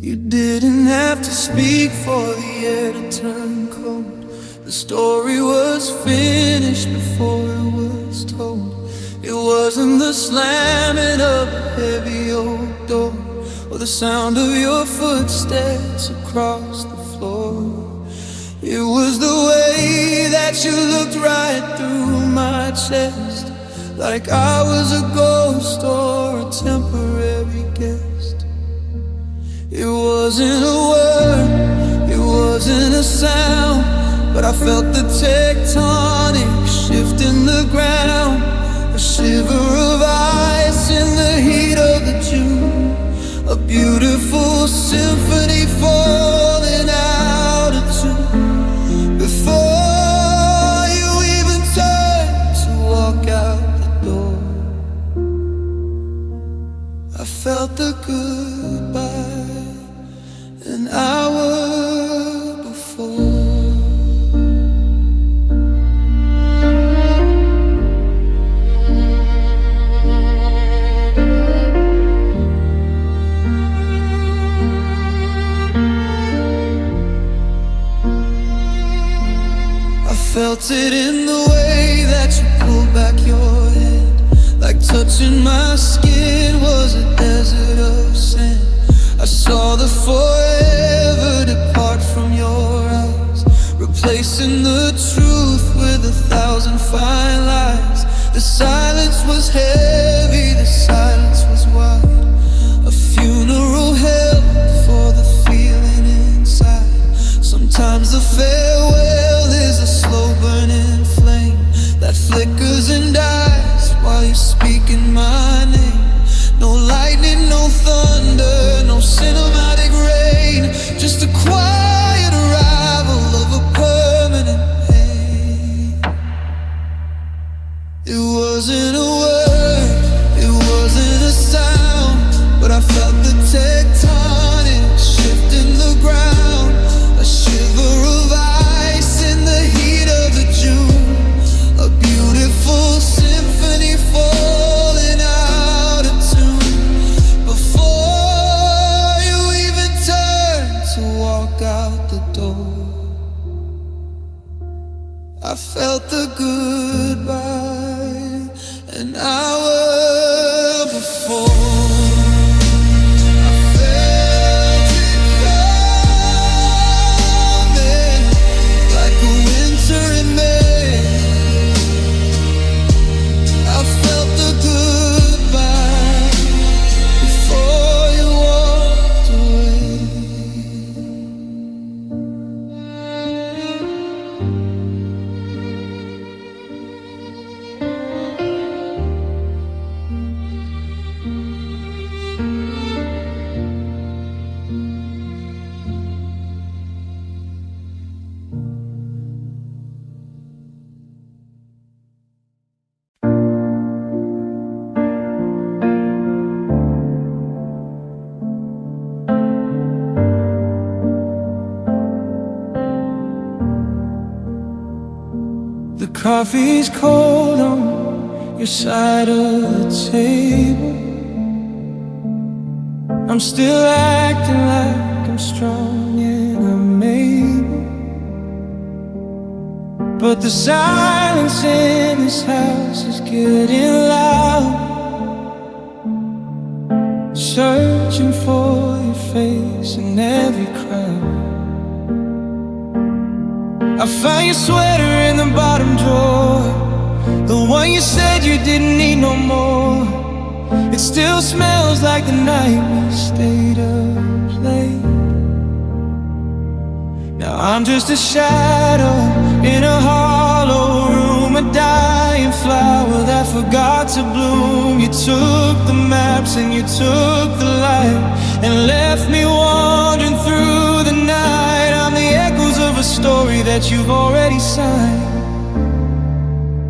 You didn't have to speak for the air to turn cold. The story was finished before it was told. It wasn't the slamming of a heavy old door, or the sound of your footsteps across the floor. It was the way that you looked right through my chest, like I was a ghost or a temporary guest. It wasn't a word, it wasn't a sound, but I felt the tectonic shift in the ground. A shiver of ice in the heat of the June, a beautiful symphony falling out of tune. Before you even turned to walk out the door, I felt the goodbye an hour before. Felt it in the way that you pulled back your head, like touching my skin was a desert of sand. I saw the forever depart from your eyes, replacing the truth with 1,000 fine lies. The silence was heavy, the silence was wide, a funeral held for the feeling inside. Sometimes the farewell is a slow burning flame that flickers and dies while you're speaking my name. No lightning, no thunder, no cinematic rain, just a quiet arrival of a permanent pain. It wasn't a word, it wasn't a sound, but I felt the tectonic shift in the ground. A shiver of ice in the heat of the June, a beautiful symphony falling out of tune. Before you even turned to walk out the door, I felt the goodbye an hour before. Coffee's cold on your side of the table. I'm still acting like I'm strong and I'm able, but the silence in this house is getting loud, searching for your face in every crowd. I found your sweater in the bottom drawer, the one you said you didn't need no more. It still smells like the night we stayed up late. Now I'm just a shadow in a hollow room, a dying flower that forgot to bloom. You took the maps and you took the light and left me wandering through the night. I'm the echoes of a story that you've already signed,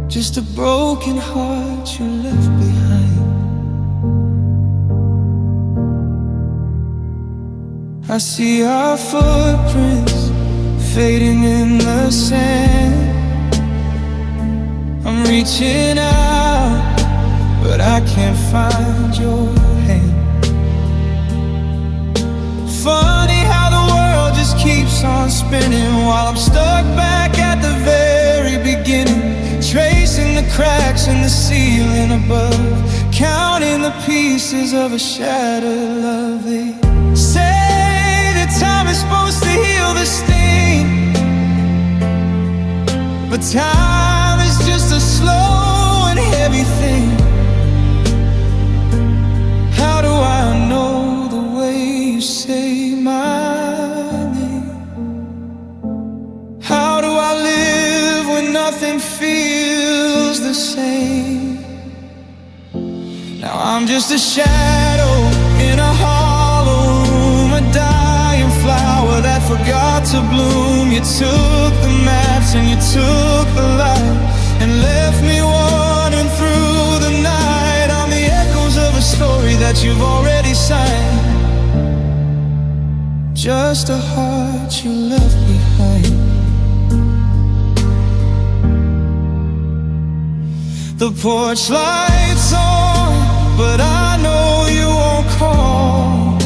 just a broken heart you left behind. I see our footprints fading in the sand. I'm reaching out, but I can't find your hand. on spinning while I'm stuck back at the very beginning, tracing the cracks in the ceiling above, counting the pieces of a shattered love. They say that time is supposed to heal the sting, but time is just a slow and heavy thing. How do I know the way you say my name? How do I live when nothing feels the same? Now I'm just a shadow in a hollow room, a dying flower that forgot to bloom. You took the maps and you took the light and left me wandering through the night. I'm the echoes of a story that you've already signed, just a heart you left behind. The porch lights on, but I know you won't call.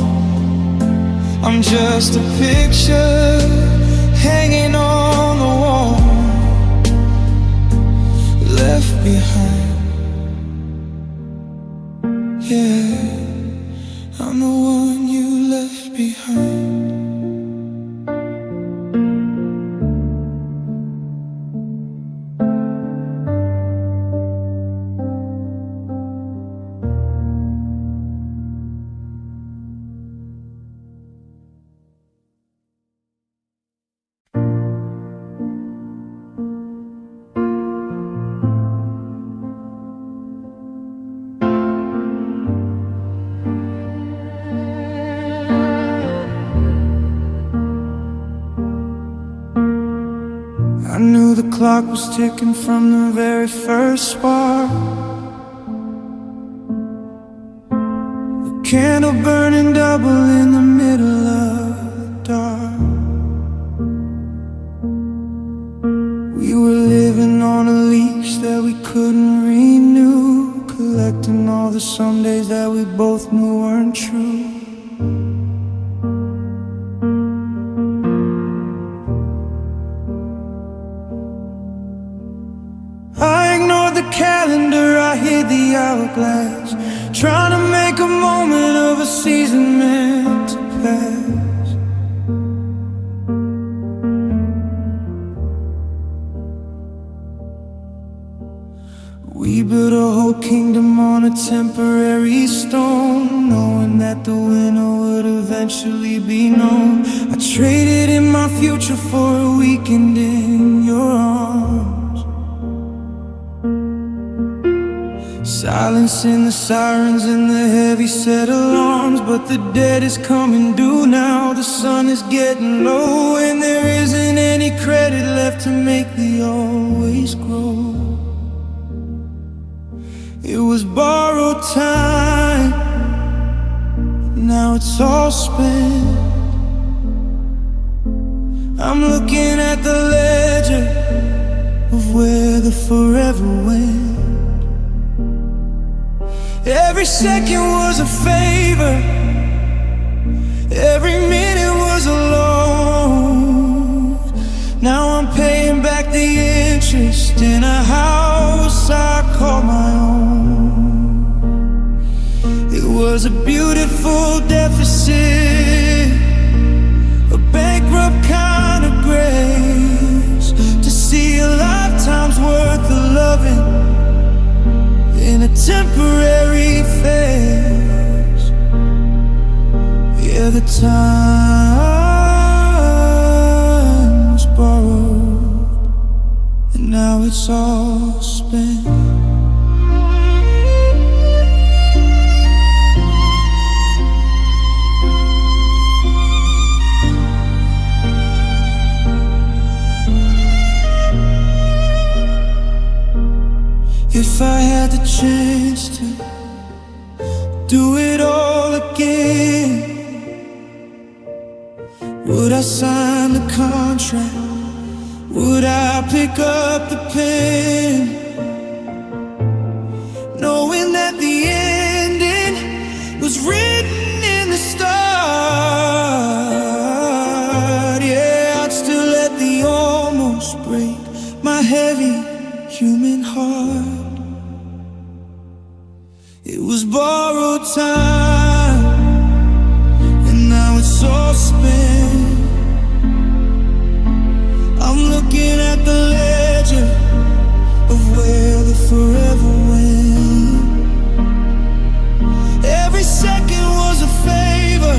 I'm just a picture hanging on the wall, left behind. Yeah, I'm the one you left behind. I knew the clock was ticking from the very first spark. The candle burning double in the middle of the dark. We were living on a leash that we couldn't renew, collecting all the Sundays that we both knew weren't true. I ignored the calendar, I hid the hourglass, trying to make a moment of a season meant to pass. We built a whole kingdom on a temporary stone, knowing that the winner would eventually be known. I traded in my future for a weekend in your arms. Silencing the sirens and the heavy set alarms, but the dead is coming due now. The sun is getting low and there isn't any credit left to make the always grow. It was borrowed time, now it's all spent. I'm looking at the ledger of where the forever went. Every second was a favor, every minute was a loan. Now I'm paying back the interest in a house I call my own. It was a beautiful deficit, a bankrupt kind of grace, to see a lifetime's worth of loving in a temporary phase. Yeah, the time was borrowed and now it's all spent. If I had the chance to do it all again, would I sign the contract? Would I pick up the pen, knowing that the ending was written in the start? Yeah, I'd time, and now it's all spent. I'm looking at the ledger of where the forever went. Every second was a favor,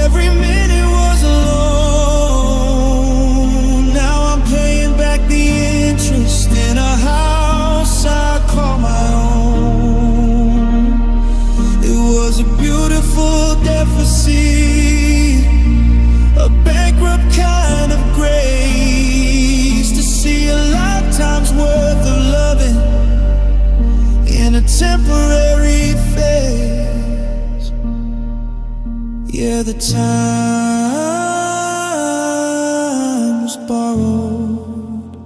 every minute was alone. Now I'm paying back the interest in a house I call my own. It was a beautiful deficit, a bankrupt kind of grace, to see a lifetime's worth of loving in a temporary phase. Yeah, the time was borrowed,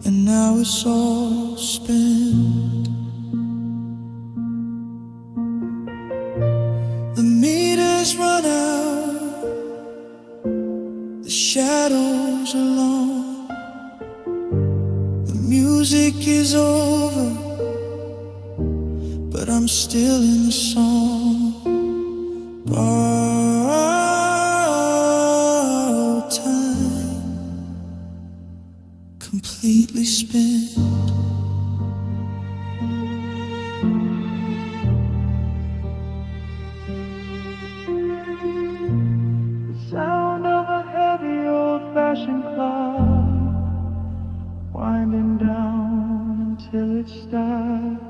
and now it's all spent. The meters run out, the shadows are long, the music is over, but I'm still in the song. Borrowed time, completely spent. The sound of a heavy old-fashioned clock winding down until it stops.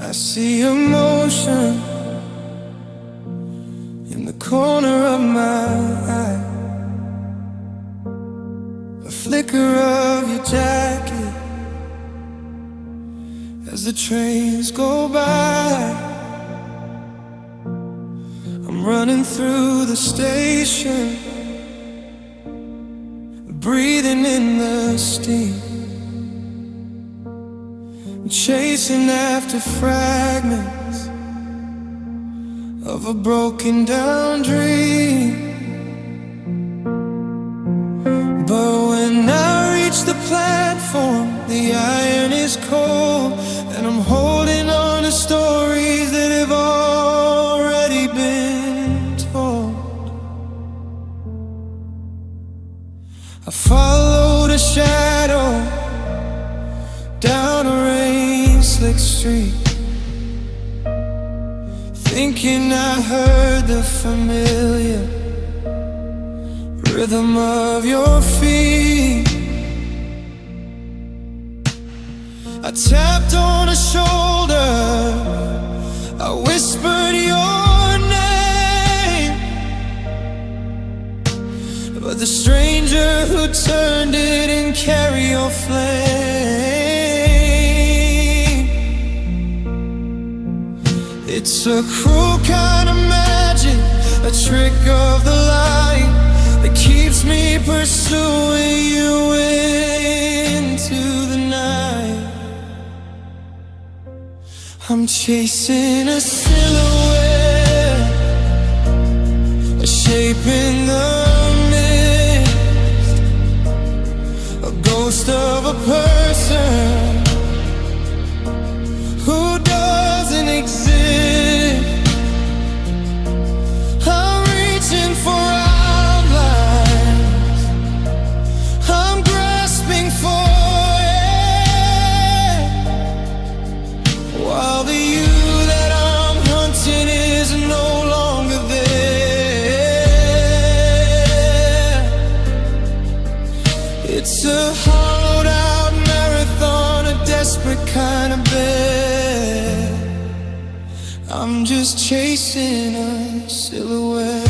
I see emotion in the corner of my eye, a flicker of your jacket as the trains go by. I'm running through the station, breathing in the steam, chasing after fragments of a broken down dream. But when I reach the platform, the iron is cold, and I'm holding on to stories that have already been told. I followed a shadow down a rain-slick street, thinking I heard the familiar rhythm of your feet. I tapped on a shoulder, I whispered your name, but the stranger who turned didn't carry your flame. It's a cruel kind of magic, a trick of the light that keeps me pursuing you into the night. I'm chasing a silhouette, a shape in the mist, a ghost of a person who doesn't exist. I'm reaching for outlines, I'm grasping for air, while the you that I'm hunting is no longer there. It's a hollowed out marathon, a desperate kind of bet. I'm just chasing a silhouette.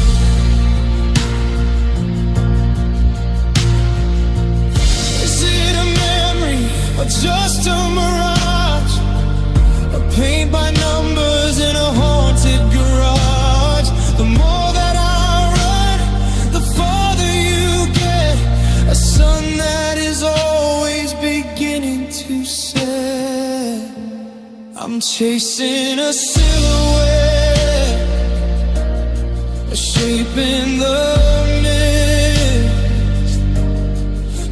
Is it a memory or just a mirage? A paint by numbers in a haunted garage? I'm chasing a silhouette, a shape in the mist,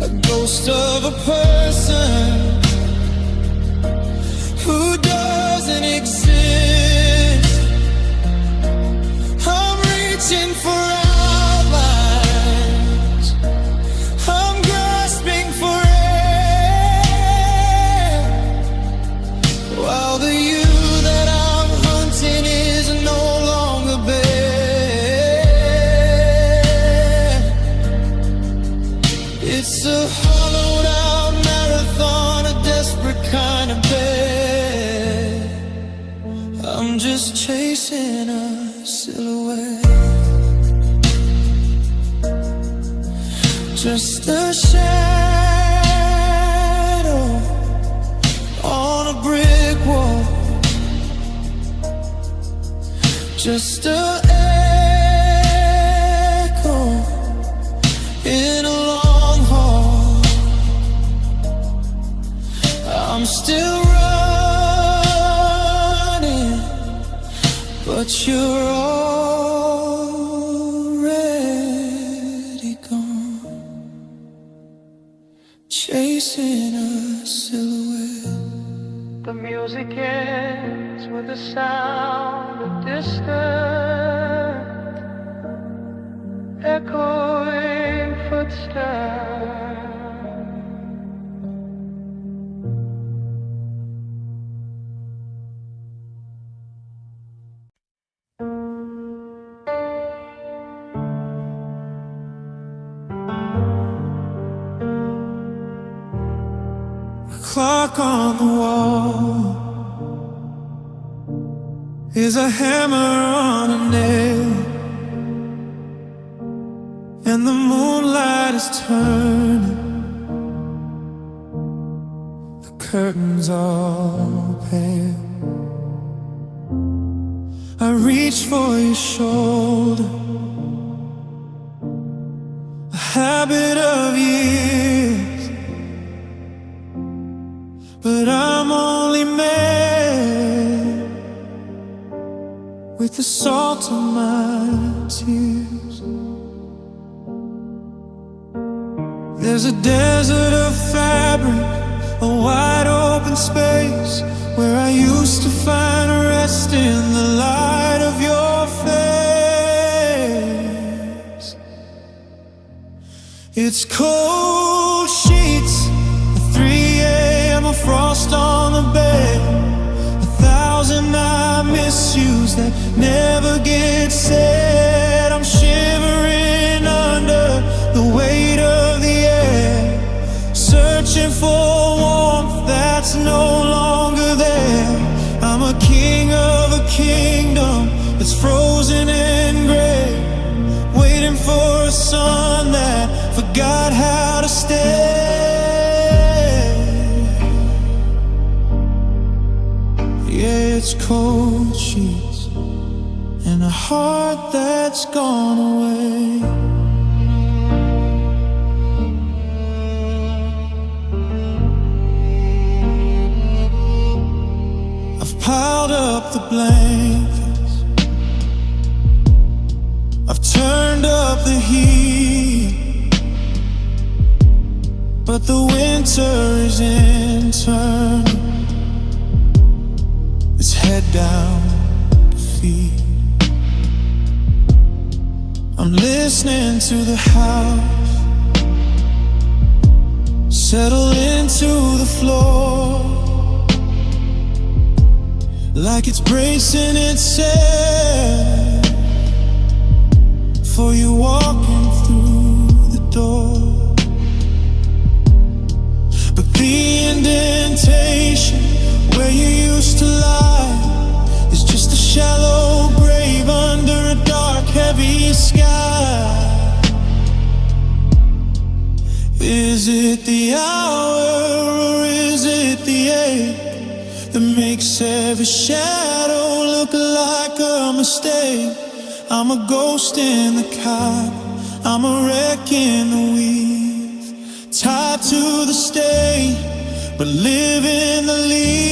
a ghost of a person who doesn't exist. I'm reaching for outlines, I'm grasping for air, while the you that I'm hunting is no longer bare. It's a hollowed out marathon, a desperate kind of bed. I'm just chasing a silhouette, just a shadow on a brick wall, just a echo in a long hall. I'm still running, but you're already gone. Chasing a silhouette. The music ends with the sound of distant, echoing footsteps. Clock on the wall is a hammer on a nail, and the moonlight is turning, the curtains all pale. I reach for your shoulder, a habit of years, but I'm only made with the salt of my tears. There's a desert of fabric, a wide open space where I used to find rest in the light of your face. It's cold sheets, 3 a.m., a frost on the bed, 1,000 I misuse that never get said. I'm shivering under the weight of the air, searching for warmth that's no longer there. I'm a king of a kingdom that's frozen in gray, waiting for a sun that forgot how to stay. Yeah, it's cold sheets and a heart that's gone away. I've piled up the blankets, I've turned up the heat, but the winter is internal. It's head down to feet. I'm listening to the house settle into the floor, like it's bracing itself for you walking through the door. But the indentation where you used to lie is just a shallow grave under a dark, heavy sky. Is it the hour or is it the ache that makes every shadow look like a mistake? I'm a ghost in the cop, I'm a wreck in the weave, tied to the stake, but live in the lead.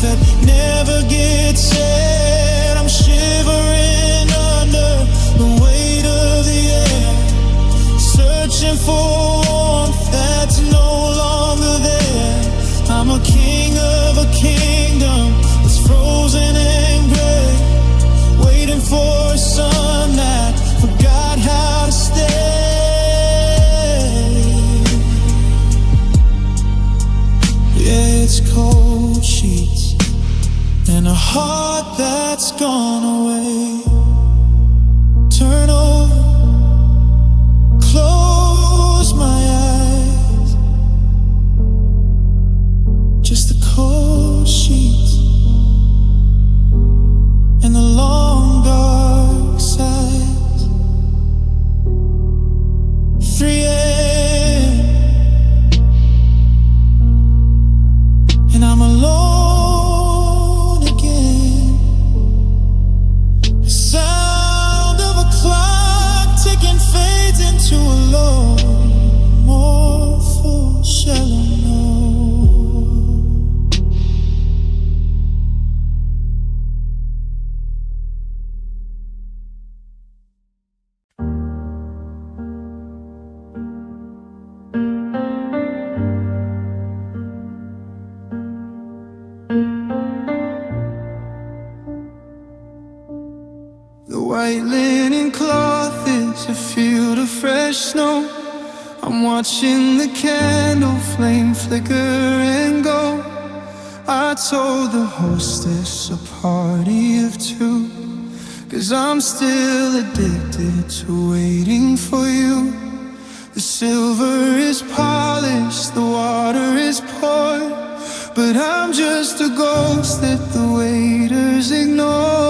that never gets said. I'm shivering under the weight of the air, searching for warmth that's no longer there. I'm a king of a kingdom that's frozen and gray, waiting for a sun that forgot how to stay. Yeah, it's cold sheets and a heart that's gone away. Turn over, close my eyes, just the cold sheets and the long dark sides. 3 a.m. and I'm alone again. The sound of a clock ticking fades into a low, more full, shallow note. The white linen cloth is a field of fresh snow. I'm watching the candle flame flicker and go. I told the hostess a party of two, 'cause I'm still addicted to waiting for you. The silver is polished, the water is poured, but I'm just a ghost that the waiters ignore.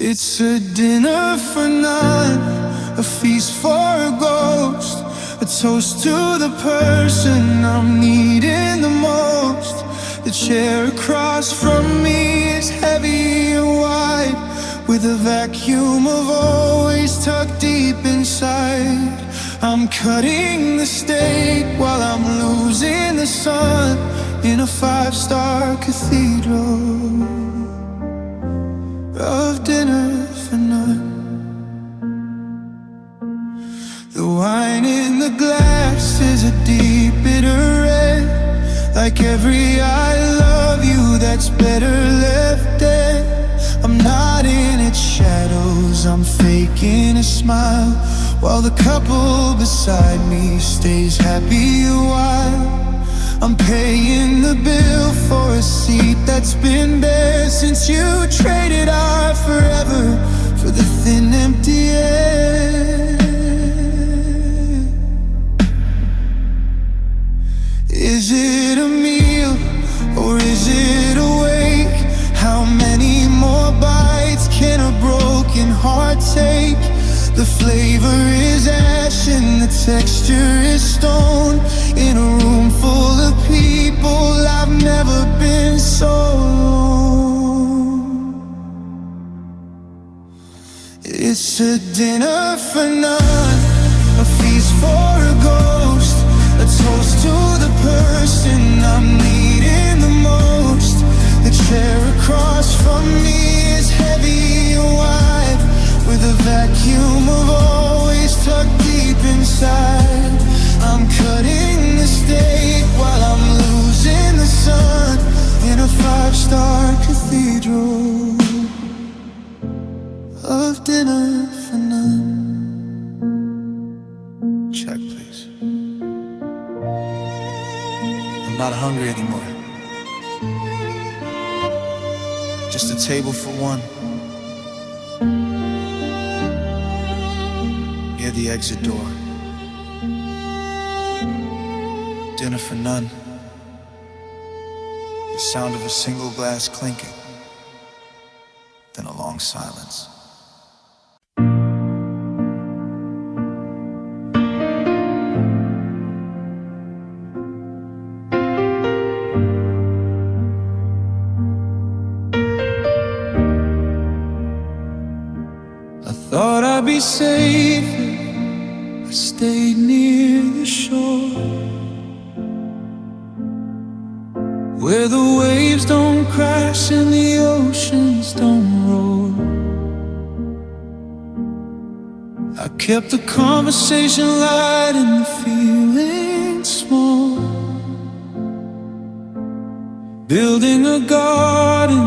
It's a dinner for none, a feast for a ghost, a toast to the person I'm needing the most. The chair across from me is heavy and wide, with a vacuum of always tucked deep inside. I'm cutting the steak while I'm losing the sun in a 5-star cathedral of dinner for none. The wine in the glass is a deep bitter red, like every I love you that's better left dead. I'm not in its shadows, I'm faking a smile, while the couple beside me stays happy a while. I'm paying the bill for a seat that's been bare since you traded our forever for the thin, empty air. Is it a meal or is it a wake? How many more bites can a broken heart take? The flavor is ash and the texture is stone. In a room full of people, I've never been so alone. It's a dinner for none, a feast for a ghost, a toast to the person I'm needing the most. The chair across from me is heavy and wide, with a vacuum of always tucked deep inside. I'm cutting the steak while I'm losing the sun in a 5-star cathedral of dinner for none. Check, please. I'm not hungry anymore. Just a table for one near the exit door. Dinner for none. The sound of a single glass clinking, then a long silence. I thought I'd be safe, I stayed near the shore. where the waves don't crash and the oceans don't roar. I kept the conversation light and the feeling small, building a garden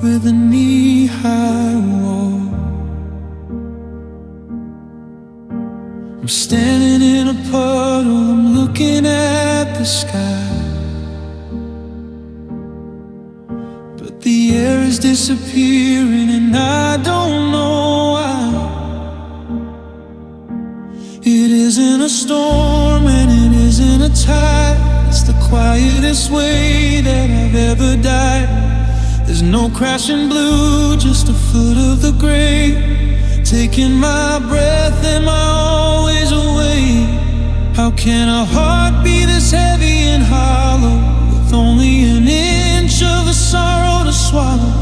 with a knee-high wall. I'm standing in a puddle, I'm looking at the sky, but the air is disappearing and I don't know why. It isn't a storm and it isn't a tide, it's the quietest way that I've ever died. There's no crashing blue, just a foot of the gray, taking my breath, am I always away? How can a heart be this heavy and hollow, with only an inch of a sorrow to swallow?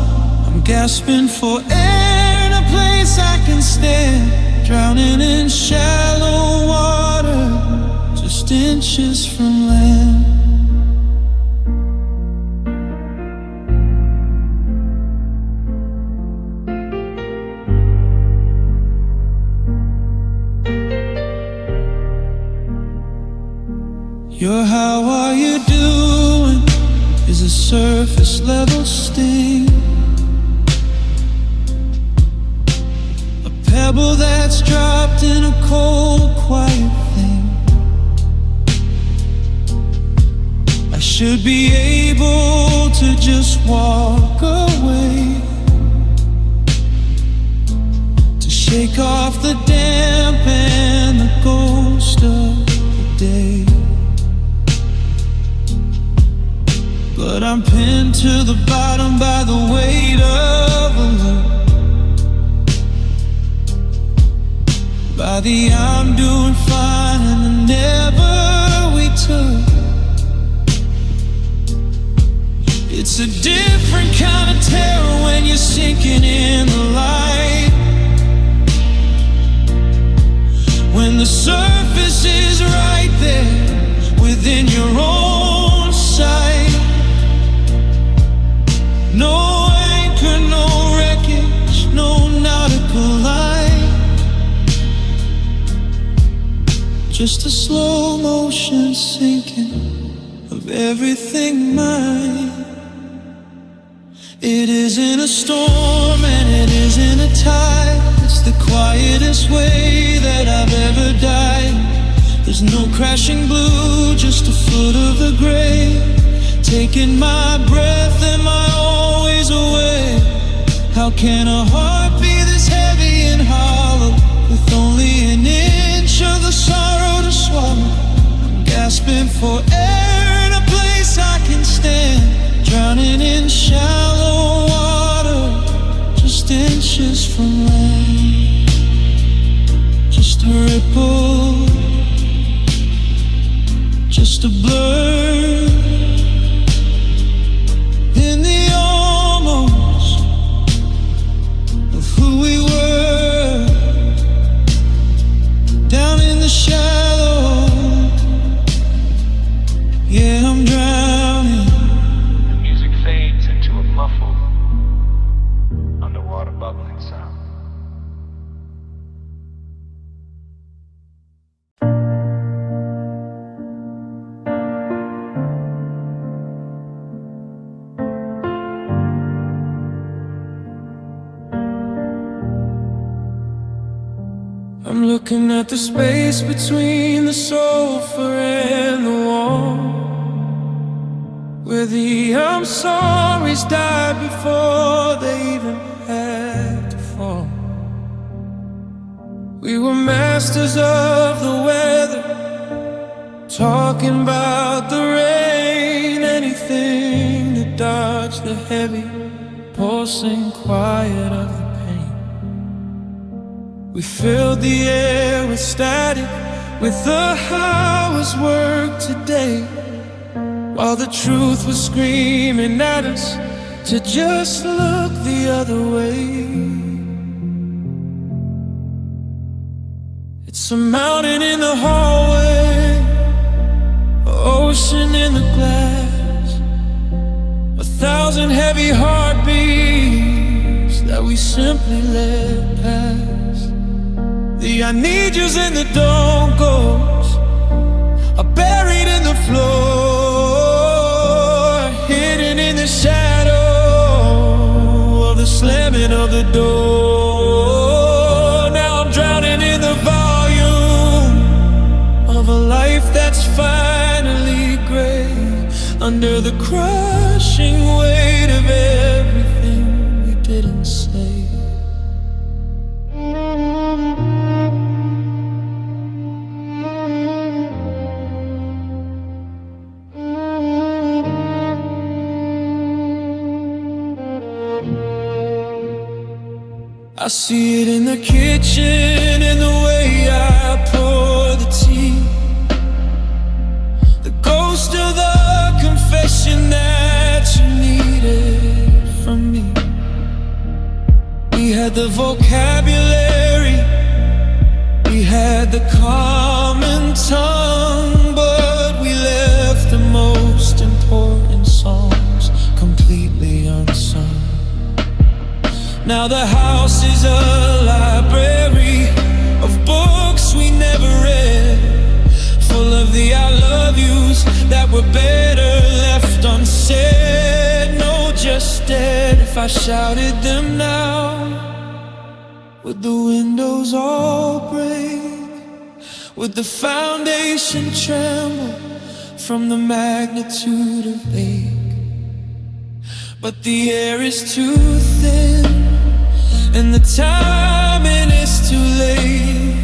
I'm gasping for air in a place I can stand, drowning in shallow water, just inches from land. Your how are you doing is a surface level sting, a pebble that's dropped in a cold, quiet thing. I should be able to just walk away, to shake off the damp and the ghost of the day. But I'm pinned to the bottom by the weight of a look, by the I'm doing fine and the never we took. It's a different kind of terror when you're sinking in the light, when the surface is right there within your own sight. No anchor, no wreckage, no nautical line, just a slow motion sinking of everything mine. It isn't a storm and it isn't a tide, it's the quietest way that I've ever died. There's no crashing blue, just a foot of the gray, taking my breath, am I always away? How can a heart be this heavy and hollow, with only an inch of the sorrow to swallow? I'm gasping for air in a place I can stand, drowning in shallow water, just inches from land. Just a ripple, just a blur in the almost of who we were, down in the shallow. Yeah, I'm drowning. The music fades into a muffled, underwater bubbling sound. I'm looking at the space between the sofa and the wall, where the I'm sorry's died before they even had to fall. We were masters of the weather, talking about the rain, anything to dodge the heavy, pulsing quiet of the pain. We filled the air with static, with the hours worked today, while the truth was screaming at us to just look the other way. It's a mountain in the hallway, an ocean in the glass, heavy heartbeats that we simply let pass. The I need yous and the don't goes are buried in the floor, hidden in the shadow of the slamming of the door. Now I'm drowning in the volume of a life that's finally gray, under the crushing weight of everything we didn't say. I see it in the kitchen, in the way I pour the tea, the ghost of the confession that you needed from me. We had the vocabulary, we had the common tongue, but we left the most important songs completely unsung. Now the house is a library of books we never read, full of the I love yous that were better left unsaid. No, just dead. If I shouted them now, would the windows all break? Would the foundation tremble from the magnitude of ache? But the air is too thin, and the timing is too late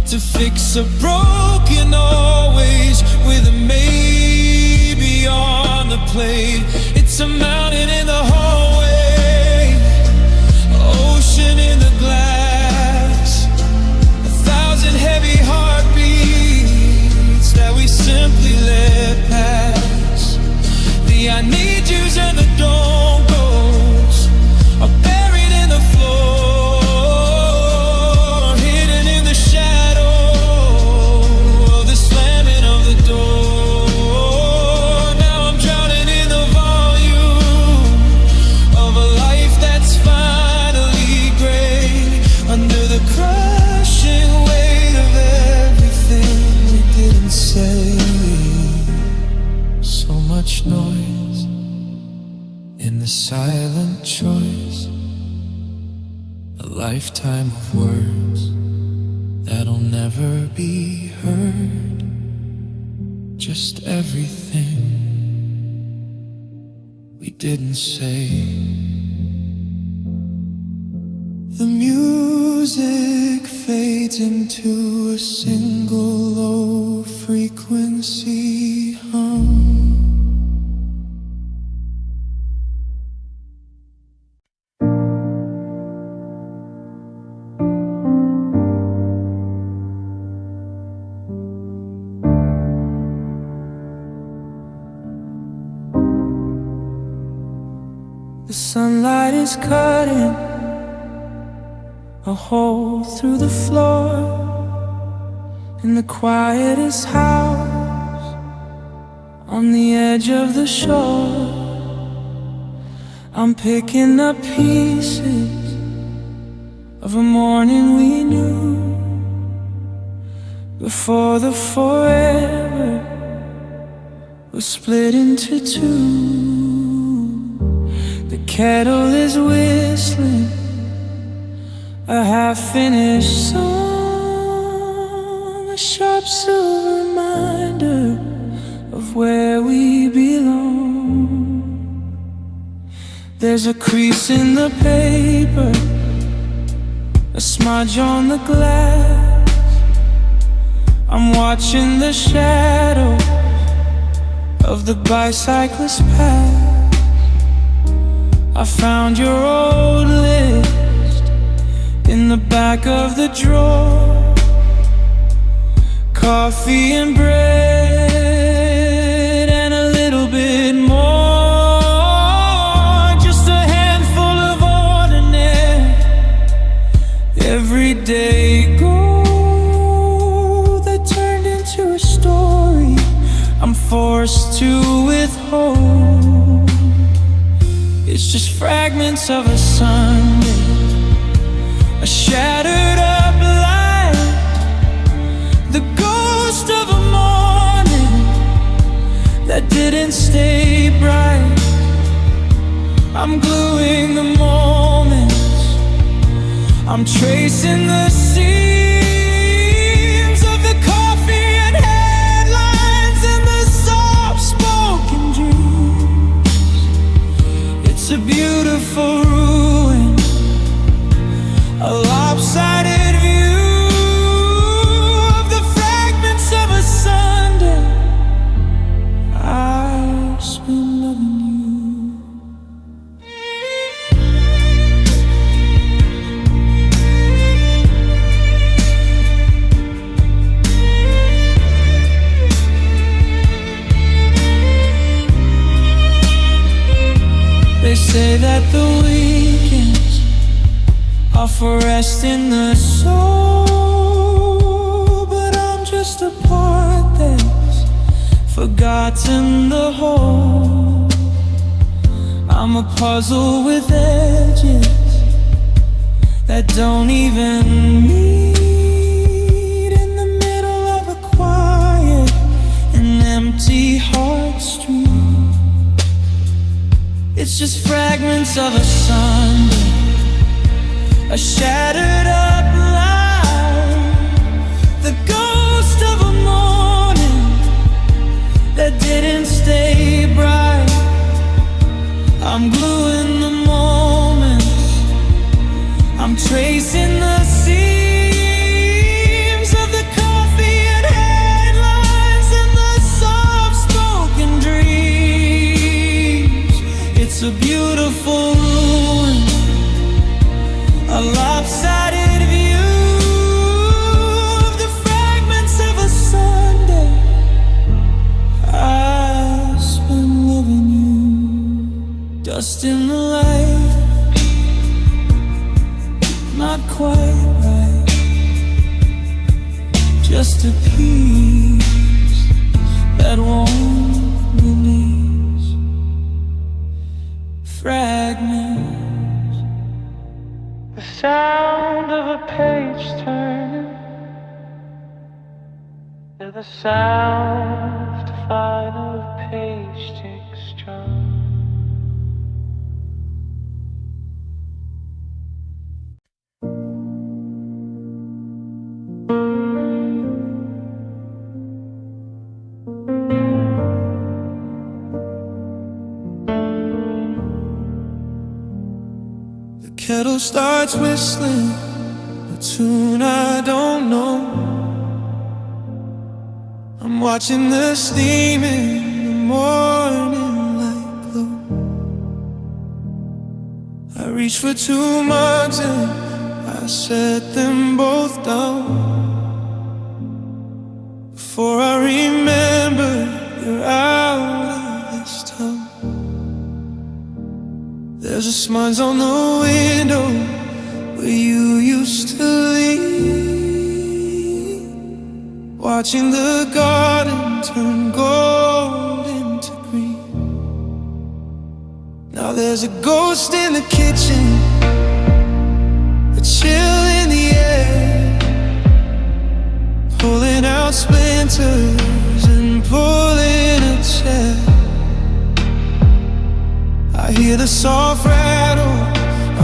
to fix a broken always with a maybe on the plate. It's a mountain in the hallway, ocean in the glass, 1,000 heavy heartbeats that we simply let pass. The I need yous and the don't goes are buried in the floor, hidden in the shadow of the slamming of the door. Now I'm drowning in the volume of a life that's finally gray, under the crushing weight of everything we didn't say. So much noise in the silent choice, a lifetime of words that'll never be heard. Just everything we didn't say. The music fades into a single low frequency hum. The sunlight is cutting a hole through the floor in the quietest house on the edge of the shore. I'm picking up pieces of a morning we knew before the forever was split into two. The kettle is whistling a half-finished song, a sharp silver reminder of where we belong. There's a crease in the paper, a smudge on the glass. I'm watching the shadow of the bicyclist path. I found your old list in the back of the drawer. Coffee and bread and a little bit more. Just a handful of ordinary everyday gold that turned into a story I'm forced to withhold. It just fragments of a Sunday, a shattered up light, the ghost of a morning that didn't stay bright. I'm gluing the moments, I'm tracing the seams of the coffee and headlines and the soft-spoken dreams. It's a beautiful ruin, a lopsided view of the fragments of a Sunday I've spent loving you. They say that the weekends are for rest in the soul, but I'm just a part that's forgotten the whole. I'm a puzzle with edges that don't even meet in the middle of a quiet and empty heart street. It's just fragments of a Sunday, a shattered up light, the ghost of a morning that didn't stay bright. I'm gluing the moments, I'm tracing the seams of the coffee and headlines and the soft-spoken dreams. It's a beautiful ruin, a lopsided view of the fragments of a Sunday I spent loving you. Dust in the light, not quite right, just a piece that won't release. Fragments, the sound of a page turning, and the sound to find a page takes strong. The kettle starts whistling a tune I don't know. I'm watching the steam in the morning light glow. I reach for 2 mugs and I set them both down. Before I remember, you're out of this town. There's a smudge on the window where you used to leave, watching the garden turn gold into green. Now there's a ghost in the kitchen, a chill in the air, pulling out splinters and pulling a chair. I hear the soft rattle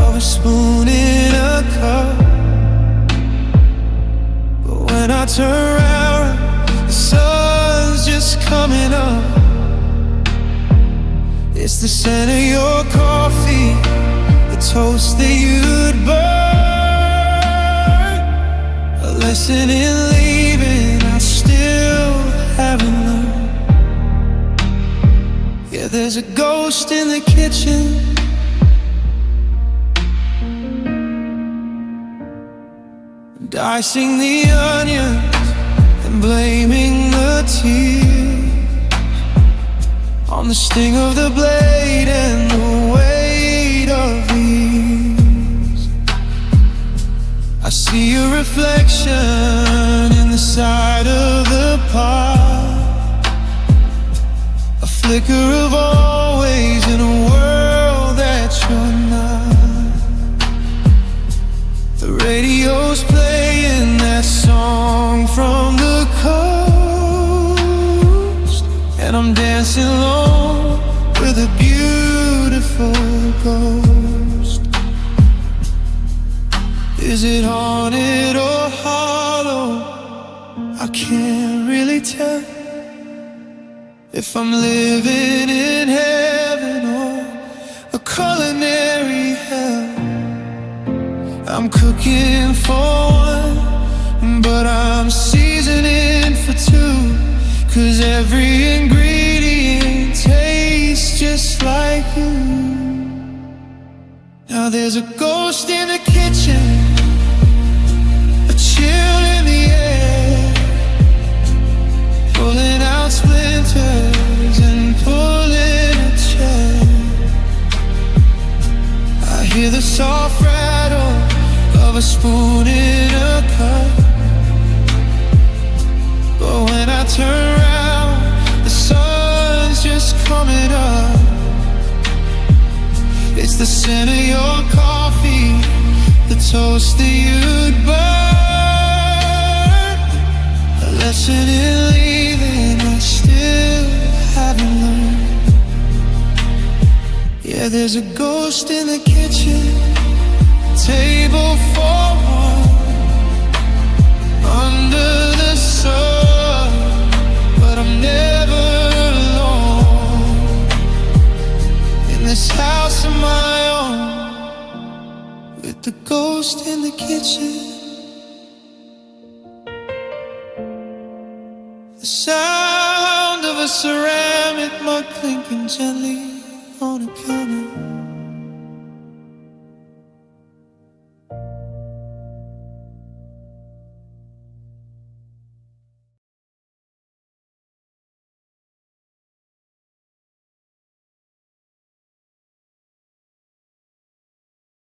of a spoon in a cup, but when I turn around, the sun's just coming up. It's the scent of your coffee, the toast that you'd burn. A lesson in leaving I still haven't learned. Yeah, there's a ghost in the kitchen, dicing the onions and blaming the tears on the sting of the blade and the weight of these. I see your reflection in the side of the pot, a flicker of always in a world that can't really tell if I'm living in heaven or a culinary hell. I'm cooking for one, but I'm seasoning for two, 'cause every ingredient tastes just like you. Now there's a ghost in the kitchen, a chill in the air, pulling out splinters and pulling a chair. I hear the soft rattle of a spoon in a cup, but when I turn around, the sun's just coming up. It's the scent of your coffee, the toast that you'd burn. A lesson in leaving I still haven't learned. Yeah, there's a ghost in the kitchen, table for one, under the sun, but I'm never alone in this house of my own, with the ghost in the kitchen. The sound of a ceramic mug clinking gently on a counter.